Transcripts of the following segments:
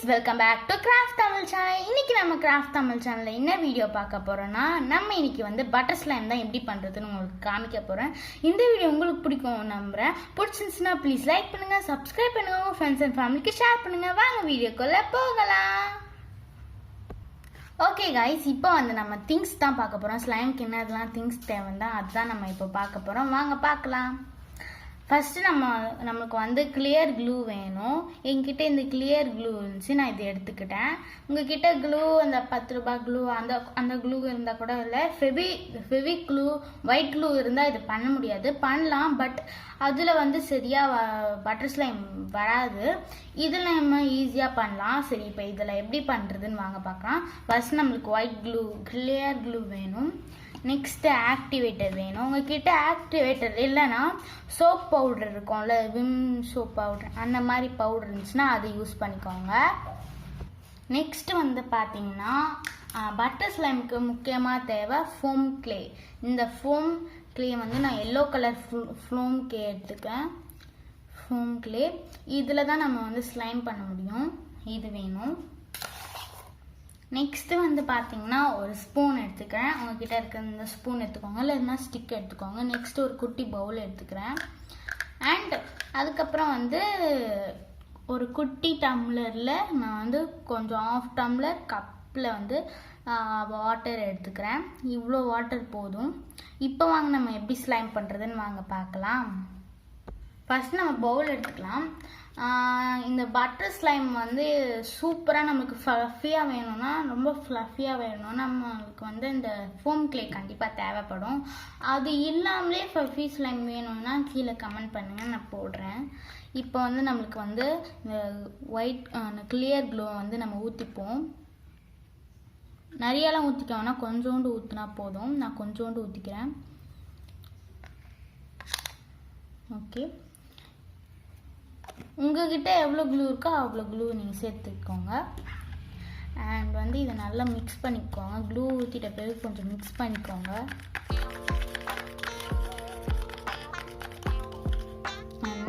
Welcome back to craft Tamil channel. இன்னைக்கு நம்ம craft Tamil சேனல்ல என்ன வீடியோ பார்க்க போறோம்னா, நம்ம இன்னைக்கு வந்து பட்டர் ஸ்லைம் தான் எப்படி பண்றதுன்னு உங்களுக்கு காமிக்க போறேன். இந்த வீடியோ உங்களுக்கு பிடிக்கும் நம்புறேன். பிடிச்சிருந்துச்சுன்னா ப்ளீஸ் லைக் பண்ணுங்க, சப்ஸ்கிரைப் பண்ணுங்க, உங்க ஃப்ரெண்ட்ஸ் அண்ட் ஃபேமிலிக்கு ஷேர் பண்ணுங்க. வாங்க வீடியோக்குள்ள போகலாம். ஓகே கைஸ், இப்போ வந்து நம்ம திங்ஸ் தான் பார்க்க போறோம். ஸ்லைம்க்கு என்னதெல்லாம் திங்ஸ் தேவைன்னா அதுதான் நம்ம இப்போ பார்க்க போறோம். வாங்க பார்க்கலாம். ஃபஸ்ட்டு நம்மளுக்கு வந்து கிளியர் க்ளூ வேணும். என்கிட்ட இந்த கிளியர் க்ளூ இருந்துச்சு, நான் இதை எடுத்துக்கிட்டேன். உங்ககிட்ட க்ளூ அந்த 10 ரூபாய் க்ளூ அந்த க்ளூ இருந்தால் கூட இல்லை, ஃபெவி க்ளூ ஒயிட் க்ளூ இருந்தால் இது பண்ண முடியாது. பண்ணலாம், பட் அதில் வந்து சரியாக பட்டர் ஸ்லைம் வராது. இதில் நம்ம ஈஸியாக பண்ணலாம். சரி, இப்போ இதில் எப்படி பண்ணுறதுன்னு வாங்க பார்க்கலாம். ஃபஸ்ட் நம்மளுக்கு ஒயிட் க்ளூ கிளியர் க்ளூ வேணும். நெக்ஸ்ட்டு ஆக்டிவேட்டர் வேணும். உங்ககிட்ட ஆக்டிவேட்டர் இல்லைன்னா சோப் பவுடர் இருக்கும்ல, விம் சோப் பவுடர், அந்த மாதிரி பவுடர் இருந்துச்சுன்னா அதை யூஸ் பண்ணிக்கோங்க. நெக்ஸ்ட் வந்து பார்த்தீங்கன்னா பட்டர் ஸ்லைமுக்கு முக்கியமாக தேவை ஃபோம் கிளே. இந்த ஃபோம் கிளே வந்து நான் எல்லோ கலர் ஃபோம் கிளே எடுத்துக்கேன். ஃபோம் கிளே இதில் தான் நம்ம வந்து ஸ்லைம் பண்ண முடியும். இது வேணும். நெக்ஸ்ட்டு வந்து பார்த்தீங்கன்னா ஒரு ஸ்பூன் எடுத்துக்கிறேன். உங்ககிட்ட இருக்கிற இந்த ஸ்பூன் எடுத்துக்கோங்க, இல்லைன்னா ஸ்டிக் எடுத்துக்கோங்க. நெக்ஸ்ட்டு ஒரு குட்டி பவுல் எடுத்துக்கிறேன். அண்ட் அதுக்கப்புறம் வந்து ஒரு குட்டி டம்ளரில் நான் வந்து கொஞ்சம் 1/2 டம்ளர் கப்பில் வந்து வாட்டர் எடுத்துக்கிறேன். இவ்வளோ வாட்டர் போதும். இப்போ வாங்க நம்ம எப்படி ஸ்லைம் பண்ணுறதுன்னு வாங்க பார்க்கலாம். ஃபஸ்ட் நம்ம பவுல் எடுத்துக்கலாம். இந்த பட்டர் ஸ்லைம் வந்து சூப்பராக நமக்கு ஃப்ளஃபியாக வேணும்னா, ரொம்ப ஃப்ளஃபியாக வேணும்னா நம்மளுக்கு வந்து இந்த ஃபோம் கிளே கண்டிப்பாக தேவைப்படும். அது இல்லாமலே ஃப்ளஃபி ஸ்லைம் வேணும்னா கீழே கமெண்ட் பண்ணுங்கள், நான் போடுறேன். இப்போ வந்து நம்மளுக்கு வந்து இந்த ஒயிட் கிளியர் க்ளூ வந்து நம்ம ஊற்றிப்போம். நிறையெல்லாம் ஊற்றிக்க வேணா, கொஞ்சோண்டு ஊற்றினா போதும். நான் கொஞ்சோண்டு ஊற்றிக்கிறேன். ஓகே, உங்ககிட்ட எவ்வளோ க்ளூ இருக்கோ அவ்வளோ க்ளூ நீங்கள் சேர்த்துக்கோங்க. அண்ட் வந்து இதை நல்லா மிக்ஸ் பண்ணிக்கோங்க. க்ளூ ஊற்றிட்ட பிறகு கொஞ்சம் மிக்ஸ் பண்ணிக்கோங்க.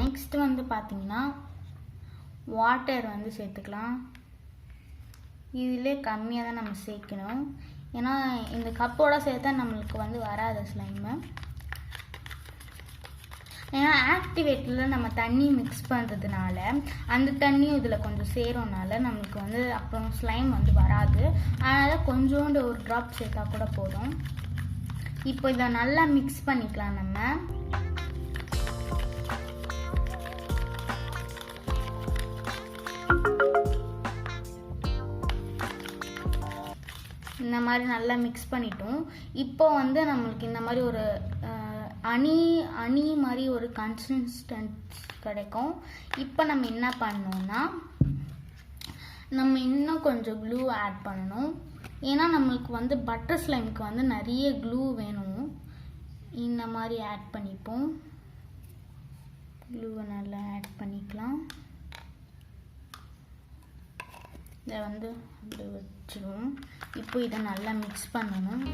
நெக்ஸ்ட் வந்து பார்த்தீங்கன்னா வாட்டர் வந்து சேர்த்துக்கலாம். இதிலே கம்மியாக தான் நம்ம சேர்க்கணும், ஏன்னா இந்த கப்போட சேர்த்தா நம்மளுக்கு வந்து வராது ஸ்லைமு. ஏன்னா ஆக்டிவேட்டரில் நம்ம தண்ணி மிக்ஸ் பண்ணுறதுனால அந்த தண்ணியும் இதில் கொஞ்சம் சேரும்னால நம்மளுக்கு வந்து அப்புறம் ஸ்லைம் வந்து வராது. அதனால் கொஞ்சோண்டு ஒரு ட்ராப் சேர்த்தா கூட போதும். இப்போ இதை நல்லா மிக்ஸ் பண்ணிக்கலாம். நம்ம இந்த மாதிரி நல்லா மிக்ஸ் பண்ணிட்டோம். இப்போ வந்து நம்மளுக்கு இந்த மாதிரி ஒரு அணி மாதிரி ஒரு கன்சிஸ்டன்ஸ் கிடைக்கும். இப்போ நம்ம என்ன பண்ணோம்னா, நம்ம இன்னும் கொஞ்சம் க்ளூ ஆட் பண்ணணும். ஏன்னா நம்மளுக்கு வந்து பட்டர் ஸ்லைமுக்கு வந்து நிறைய க்ளூ வேணும். இந்த மாதிரி ஆட் பண்ணிப்போம். க்ளூவை நல்லா ஆட் பண்ணிக்கலாம். இதை வந்து அப்படி வச்சிடுவோம். இப்போ இதை நல்லா மிக்ஸ் பண்ணணும்.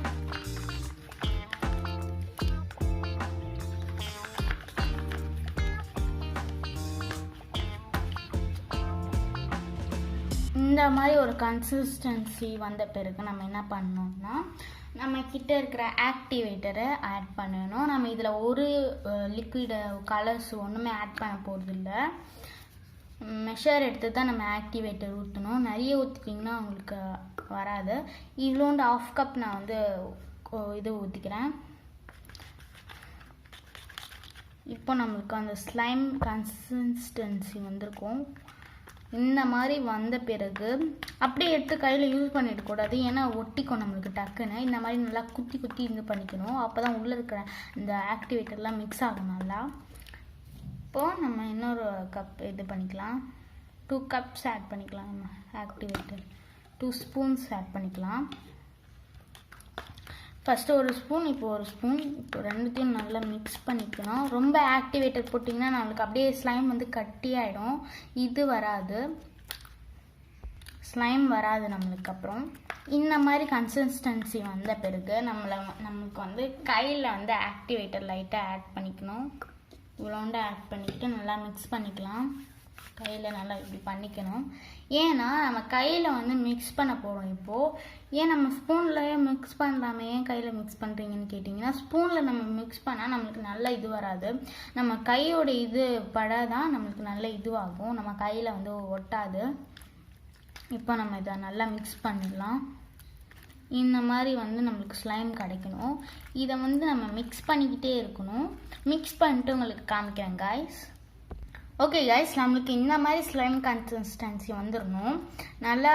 இந்த மாதிரி ஒரு கன்சிஸ்டன்சி வந்த பிறகு நம்ம என்ன பண்ணோம்னா, நம்ம கிட்ட இருக்கிற ஆக்டிவேட்டரை ஆட் பண்ணணும். நம்ம இதில் ஒரு லிக்விடு கலர்ஸ் ஒன்றுமே ஆட் பண்ண போகிறதில்ல. மெஷர் எடுத்து தான் நம்ம ஆக்டிவேட்டர் ஊற்றணும். நிறைய ஊற்றிட்டிங்கன்னா உங்களுக்கு வராது. இவ்வளோண்டு 1/2 கப் நான் வந்து இது ஊற்றிக்கிறேன். இப்போ நம்மளுக்கு அந்த ஸ்லைம் கன்சிஸ்டன்சி வந்திருக்கும். இந்த மாதிரி வந்த பிறகு அப்படியே எடுத்து கையில் யூஸ் பண்ணிடக்கூடாது, ஏன்னா ஒட்டிக்கும் நம்மளுக்கு டக்குன்னு. இந்த மாதிரி நல்லா குத்தி குத்தி இது பண்ணிக்கணும். அப்போ தான் உள்ளே இருக்கிற இந்த ஆக்டிவேட்டர்லாம் மிக்ஸ் ஆகும் நல்லா. இப்போது நம்ம இன்னொரு கப் இது பண்ணிக்கலாம். 2 கப்ஸ் ஆட் பண்ணிக்கலாம். நம்ம ஆக்டிவேட்டர் 2 ஸ்பூன்ஸ் ஆட் பண்ணிக்கலாம். ஃபஸ்ட்டு ஒரு ஸ்பூன், இப்போ ஒரு ஸ்பூன். இப்போ ரெண்டுத்தையும் நல்லா மிக்ஸ் பண்ணிக்கணும். ரொம்ப ஆக்டிவேட்டர் போட்டிங்கன்னா நம்மளுக்கு அப்படியே ஸ்லைம் வந்து கட்டியாயிடும். இது வராது, ஸ்லைம் வராது நம்மளுக்கு. அப்புறம் இந்த மாதிரி கன்சிஸ்டன்சி வந்த பிறகு நம்மளுக்கு வந்து கையில் வந்து ஆக்டிவேட்டர் லைட்டாக ஆட் பண்ணிக்கணும். இவ்வளோண்டு ஆட் பண்ணிக்கிட்டு நல்லா மிக்ஸ் பண்ணிக்கலாம். கையில் நல்லா இப்படி பண்ணிக்கணும். ஏன்னா நம்ம கையில் வந்து மிக்ஸ் பண்ண போகிறோம் இப்போது. ஏன் நம்ம ஸ்பூன்லேயே மிக்ஸ் பண்ணலாமே, ஏன் கையில் மிக்ஸ் பண்ணுறீங்கன்னு கேட்டிங்கன்னா, ஸ்பூனில் நம்ம மிக்ஸ் பண்ணால் நம்மளுக்கு நல்ல இது வராது. நம்ம கையோட இது படாதான் நம்மளுக்கு நல்ல இதுவாகும், நம்ம கையில் வந்து ஒட்டாது. இப்போ நம்ம இதை நல்லா மிக்ஸ் பண்ணிடலாம். இந்த மாதிரி வந்து நம்மளுக்கு ஸ்லைம் கிடைக்கணும். இதை வந்து நம்ம மிக்ஸ் பண்ணிக்கிட்டே இருக்கணும். மிக்ஸ் பண்ணிட்டு உங்களுக்கு காமிக்கிறேன் காய்ஸ். ஓகே கைஸ், நம்மளுக்கு இந்த மாதிரி ஸ்லைம் கன்சிஸ்டன்சி வந்துடணும். நல்லா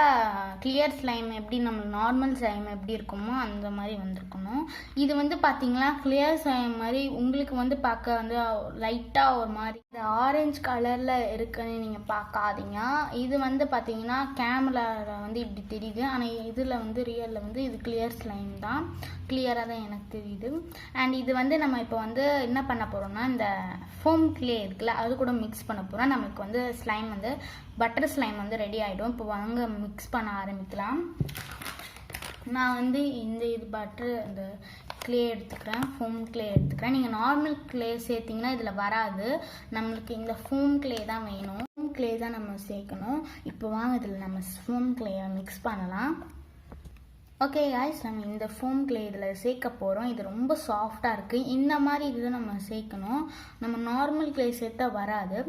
கிளியர் ஸ்லைம் எப்படி நம்ம நார்மல் ஸ்லைம் எப்படி இருக்குமோ அந்த மாதிரி வந்திருக்கணும். இது வந்து பார்த்தீங்களா கிளியர் ஸ்லைம் மாதிரி உங்களுக்கு வந்து பார்க்க வந்து லைட்டாக ஒரு மாதிரி இந்த ஆரஞ்சு கலரில் இருக்குன்னு நீங்கள் பார்க்காதீங்க. இது வந்து பார்த்தீங்கன்னா கேமராவில் வந்து இப்படி தெரியுது, ஆனால் இதில் வந்து ரியலில் வந்து இது கிளியர் ஸ்லைம் தான், கிளியராக தான் எனக்கு தெரியுது. அண்ட் இது வந்து நம்ம இப்போ வந்து என்ன பண்ண போகிறோம்னா, இந்த ஃபோம் கிளே இருக்குல்ல அது கூட மிக்ஸ் பண்ண போகிறோம். நமக்கு வந்து ஸ்லைம் வந்து பட்டர் ஸ்லைம் வந்து ரெடி ஆகிடும். இப்போ வாங்க மிக்ஸ் பண்ண ஆரம்பிக்கலாம். நான் வந்து இந்த இது பட்டர் இந்த கிளே எடுத்துக்கிறேன், ஃபோம் கிளே எடுத்துக்கிறேன். நீங்கள் நார்மல் கிளே சேர்த்திங்கன்னா இதில் வராது, நம்மளுக்கு இந்த ஃபோம் கிளே தான் வேணும். ஃபோம் கிளே தான் நம்ம சேர்க்கணும். இப்போ வாங்க இதில் நம்ம ஃபோம் கிளேயை மிக்ஸ் பண்ணலாம். ஓகே காய்ஸ், நம்ம இந்த ஃபோம் கிளே இதில் சேர்க்க போகிறோம். இது ரொம்ப சாஃப்டாக இருக்குது. இந்த மாதிரி இதில் நம்ம சேர்க்கணும். நம்ம நார்மல் கிளே சேர்த்தா வராது.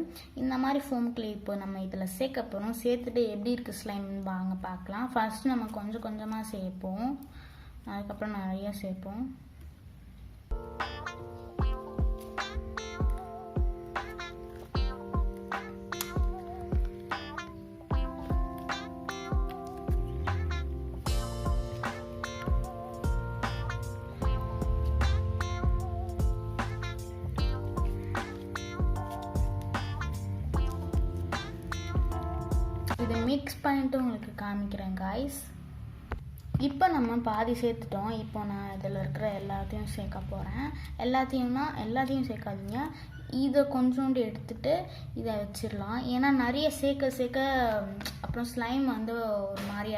இந்த மாதிரி ஃபோம் கிளே இப்போ நம்ம இதில் சேர்க்க போகிறோம். சேர்த்துட்டு எப்படி இருக்குது ஸ்லைம்னு வாங்க பார்க்கலாம். ஃபர்ஸ்ட் நம்ம கொஞ்சம் கொஞ்சமாக சேர்ப்போம், அதுக்கப்புறம் நிறைய சேர்ப்போம். இதை மிக்ஸ் பண்ணிட்டு உங்களுக்கு காமிக்கிறேன் காய்ஸ். இப்போ நம்ம பாதி சேர்த்துட்டோம். இப்போ நான் இதில் இருக்கிற எல்லாத்தையும் சேர்க்க போகிறேன். எல்லாத்தையும் சேர்க்காதீங்க, இதை கொஞ்சோண்டு எடுத்துட்டு இதை வச்சிடலாம். ஏன்னா நிறைய சேர்க்க அப்புறம் ஸ்லைம் வந்து ஒரு மாதிரி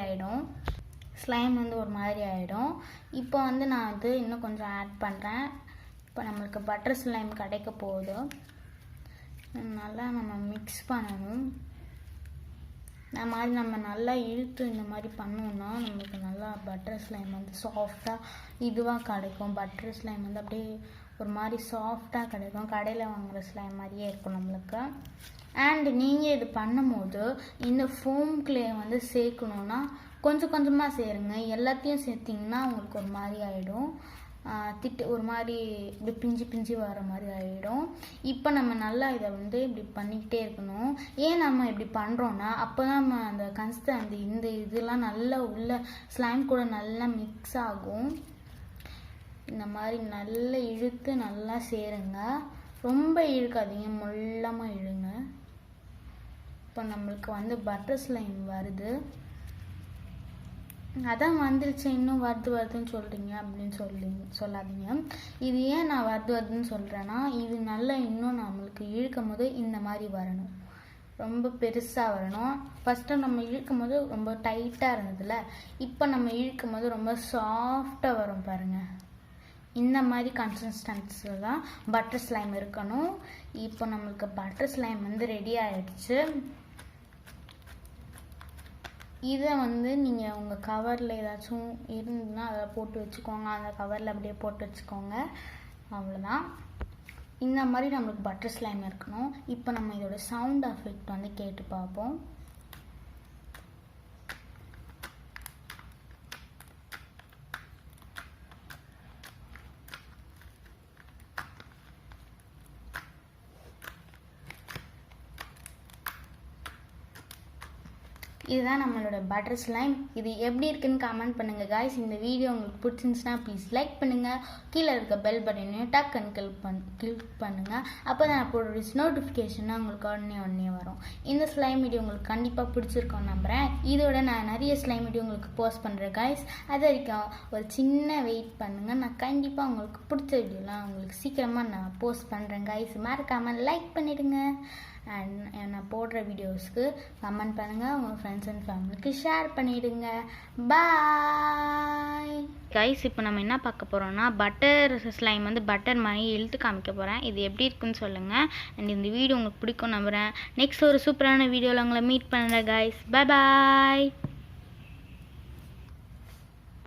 ஆகிடும். இப்போ வந்து நான் வந்து இன்னும் கொஞ்சம் ஆட் பண்ணுறேன். இப்போ நம்மளுக்கு பட்டர் ஸ்லைம் கிடைக்க போகுது. நல்லா நம்ம மிக்ஸ் பண்ணணும். இந்த மாதிரி நம்ம நல்லா இழுத்து இந்த மாதிரி பண்ணோம்னா நம்மளுக்கு நல்லா பட்டர் ஸ்லைம் வந்து சாஃப்டாக இதுவாக கிடைக்கும். பட்டர் ஸ்லைம் வந்து அப்படியே ஒரு மாதிரி சாஃப்டாக கிடைக்கும். கடையில் வாங்குகிற ஸ்லைம் மாதிரியே இருக்கும் நம்மளுக்கு. அண்ட் நீங்கள் இது பண்ணும்போது இந்த ஃபோம் கிளே வந்து சேர்க்கணுன்னா கொஞ்சம் கொஞ்சமாக சேருங்க. எல்லாத்தையும் சேர்த்திங்கன்னா உங்களுக்கு ஒரு மாதிரி ஆகிடும், ஒரு மாதிரி இப்படி பிஞ்சு வர மாதிரி ஆகிடும். இப்போ நம்ம நல்லா இதை வந்து இப்படி பண்ணிக்கிட்டே இருக்கணும். ஏன் நம்ம இப்படி பண்ணுறோன்னா அப்போ தான் நம்ம அந்த கன்சிஸ்டன்சி இந்த இதெல்லாம் நல்லா உள்ள ஸ்லைம் கூட நல்லா மிக்ஸ் ஆகும். இந்த மாதிரி நல்லா இழுத்து நல்லா சேருங்க. ரொம்ப இழுக்காதீங்க, மொல்லமாக இழுங்க. இப்போ நம்மளுக்கு வந்து பட்டர் ஸ்லைம் வருது. அதான் வந்துருச்சு, இன்னும் வருதுன்னு சொல்கிறீங்க அப்படின்னு சொல்லாதீங்க. இது ஏன் நான் வருதுன்னு சொல்கிறேன்னா, இது நல்லா இன்னும் நம்மளுக்கு இழுக்கும் போது இந்த மாதிரி வரணும், ரொம்ப பெருசாக வரணும். ஃபஸ்ட்டு நம்ம இழுக்கும் போது ரொம்ப டைட்டாக இருந்ததில்ல, இப்போ நம்ம இழுக்கும் போது ரொம்ப சாஃப்டாக வரும் பாருங்கள். இந்த மாதிரி கன்சிஸ்டன்சியில் தான் பட்டர் ஸ்லைம் இருக்கணும். இப்போ நம்மளுக்கு பட்டர் ஸ்லைம் வந்து ரெடி ஆகிடுச்சு. இதை வந்து நீங்கள் உங்கள் கவரில் ஏதாச்சும் இருந்ததுன்னா அதை போட்டு வச்சுக்கோங்க. அந்த கவரில் அப்படியே போட்டு வச்சுக்கோங்க, அவ்வளோதான். இந்த மாதிரி நம்மளுக்கு பட்டர் ஸ்லைம் இருக்கணும். இப்போ நம்ம இதோட சவுண்ட் எஃபெக்ட் வந்து கேட்டு பார்ப்போம். இதுதான் நம்மளோட பட்டர் ஸ்லைம். இது எப்படி இருக்குன்னு கமெண்ட் பண்ணுங்கள் காய்ஸ். இந்த வீடியோ உங்களுக்கு பிடிச்சிருந்துச்சுன்னா ப்ளீஸ் லைக் பண்ணுங்கள். கீழே இருக்க பெல் பட்டனையும் டக்குன்னு கிளிக் பண்ணுங்கள். அப்போ தான் நான் போடுற நோட்டிஃபிகேஷனாக உங்களுக்கு உடனே வரும். இந்த ஸ்லைம் வீடியோ உங்களுக்கு கண்டிப்பாக பிடிச்சிருக்கோன்னு நம்புகிறேன். இதோட நான் நிறைய ஸ்லைம் வீடியோ உங்களுக்கு போஸ்ட் பண்ணுறேன் காய்ஸ். அது வரைக்கும் ஒரு சின்ன வெயிட் பண்ணுங்கள். நான் கண்டிப்பாக உங்களுக்கு பிடிச்ச வீடியோலாம் உங்களுக்கு சீக்கிரமாக நான் போஸ்ட் பண்ணுறேன் காய்ஸ். மறக்காமல் லைக் பண்ணிவிடுங்க. அண்ட் நான் போடுற வீடியோஸ்க்கு கமெண்ட் பண்ணுங்கள், உங்கள் ஃப்ரெண்ட்ஸ் அண்ட் ஃபேமிலிக்கு ஷேர் பண்ணிவிடுங்க. Bye guys. இப்போ நம்ம என்ன பார்க்க போகிறோம்னா பட்டர் ஸ்லைம் வந்து பட்டர் மாதிரி இழுத்து காமிக்க போகிறேன். இது எப்படி இருக்குன்னு சொல்லுங்கள். அண்ட் இந்த வீடியோ உங்களுக்கு பிடிக்கும் நம்புகிறேன். நெக்ஸ்ட் ஒரு சூப்பரான வீடியோவில் உங்களை மீட் பண்ணுறேன் கைஸ். பாய்.